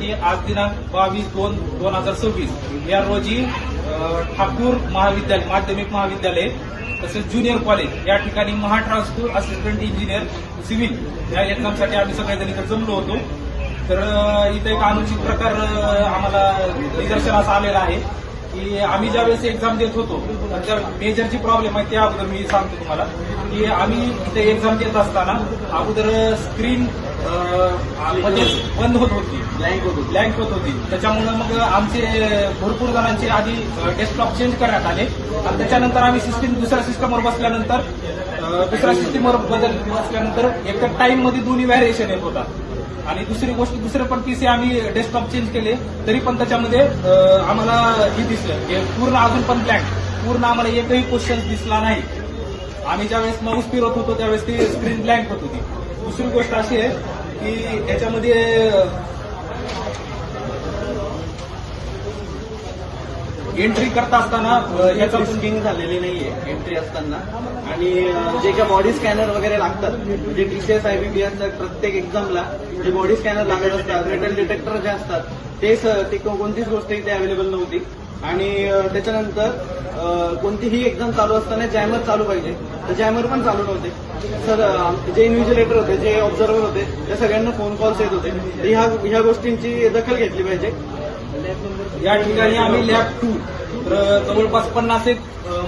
की आज दिनांक 22/2/2026 या रोजी ठाकूर महाविद्यालय माध्यमिक महाविद्यालय तसेच ज्युनियर कॉलेज या ठिकाणी महाट्रान्सपोर्ट असिस्टंट इंजिनियर सिव्हिल या एक्झामसाठी आम्ही सगळेजण इथे जमलो होतो. तर इथे एक अनुचित प्रकार आम्हाला निदर्शनास आलेला आहे की आम्ही ज्यावेळेस एक्झाम देत होतो तर मेजर जी प्रॉब्लेम आहे त्या अगोदर मी सांगतो तुम्हाला की आम्ही इथे एक्झाम देत असताना अगोदर स्क्रीन मध्ये बंद होत होती, ब्लँक होत होती. त्याच्यामुळे मग आमचे भरपूर जणांचे आधी डेस्कटॉप चेंज करण्यात आले आणि त्याच्यानंतर आम्ही दुसऱ्या सिस्टमवर बसल्यानंतर दुसऱ्या सिस्टमवर बसल्यानंतर एक टाइम मध्ये दोन्ही व्हॅरिएशन येत होता. आणि दुसरी गोष्ट दुसरे पण पीसी आम्ही डेस्कटॉप चेंज केले तरी पण त्याच्यामध्ये आम्हाला हे दिसलं की पूर्ण अजून पण ब्लँक, पूर्ण आम्हाला एकही क्वेश्चन दिसला नाही. आम्ही ज्यावेळेस माऊस फिरवत होतो त्यावेळेस ती स्क्रीन ब्लँक होत होती. दुसरी गोष्ट अशी आहे की याच्यामध्ये एंट्री करता असताना याचा स्किंग झालेली नाहीये एंट्री असताना. आणि जे काही बॉडी स्कॅनर वगैरे लागतात म्हणजे टीसीएस आयबीपीएसच्या प्रत्येक एक्झामला जे बॉडी स्कॅनर लागत असतात, मेटल डिटेक्टर जे असतात ते कोणतीच गोष्ट इथे अवेलेबल नव्हती. आणि त्याच्यानंतर कोणतीही एक्झाम चालू असताना जॅमर चालू पाहिजे तर जॅमर पण चालू नव्हते. सर जे इन्व्हिजिलेटर होते, जे ऑब्झर्वर होते त्या सगळ्यांना फोन कॉल्स येत होते. तर ह्या गोष्टींची दखल घेतली पाहिजे. या ठिकाणी आम्ही लॅब 2 तर जवळपास 50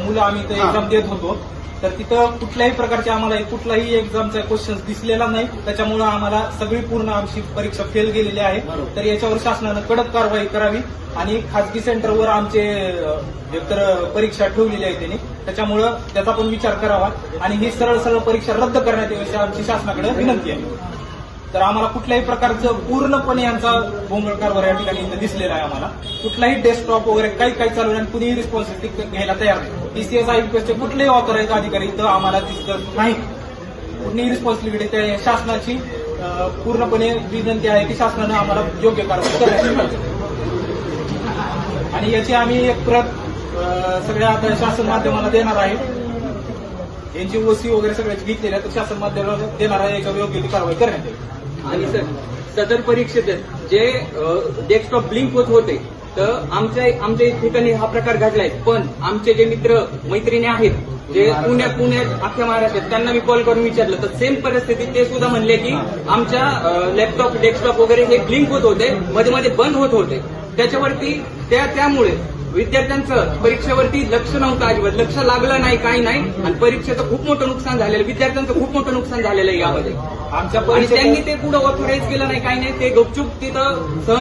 मुलं आम्ही इथे एक्झाम देत होतो. तर तिथं कुठल्याही प्रकारचे आम्हाला कुठलाही एक्झामचा क्वेश्चन दिसलेला नाही. त्याच्यामुळे आम्हाला सगळी पूर्ण आमची परीक्षा फेल गेलेली आहे. तर याच्यावर शासनानं कडक कारवाई करावी आणि खाजगी सेंटरवर आमचे एकतर परीक्षा ठेवलेली आहे त्यांनी, त्याच्यामुळं त्याचा पण विचार करावा आणि ही सरळ परीक्षा रद्द करण्यात यावी अशी आमची शासनाकडे विनंती आहे. तर आम्हाला कुठल्याही प्रकारचं पूर्णपणे यांचा बोंगळ कारभार या ठिकाणी दिसलेला आहे. आम्हाला कुठलाही डेस्कटॉप वगैरे काही चालू नाही, कुणीही रिस्पॉन्सिबिलिटी घ्यायला तयार नाही. टीसीएस आयपीएसचे कुठलेही ऑथराईज अधिकारी इथं आम्हाला दिसत नाही. कुठलीही रिस्पॉन्सिबिलिटी त्या शासनाची पूर्णपणे विनंती आहे की शासनानं आम्हाला योग्य कारवाई करायची पाहिजे. आणि याची आम्ही एक प्रत सगळ्या आता शासन माध्यमाला देणार आहे. यांची ओसी वगैरे सगळ्याची घेतलेल्या तर शासन माध्यमाला देणार आहे, याच्यावर योग्य ती कारवाई करण्यात येईल. आणि सदर परीक्षेत जे डेस्कटॉप ब्लिंक होत होते तर आमच्या ठिकाणी हा प्रकार घडलाय. पण आमचे जे मित्र मैत्रिणी आहेत जे पुण्यात अख्ख्या महाराष्ट्रात त्यांना मी कॉल करून विचारलं तर सेम परिस्थिती ते सुद्धा म्हणले की आमच्या लॅपटॉप डेस्कटॉप वगैरे हे ब्लिंक होत होते, मध्ये बंद होत होते. त्याच्यावरती त्यामुळे विद्यार्थ्यांचं परीक्षेवरती लक्ष नव्हतं, अजिबात लक्ष लागलं नाही, काही नाही. आणि परीक्षेचं खूप मोठं नुकसान झालेलं, विद्यार्थ्यांचं खूप मोठं नुकसान झालेलं आहे यामध्ये. आणि त्यांनी ते पुढे ऑथोराईज केलं नाही, काही नाही. ते गुपचूप तिथं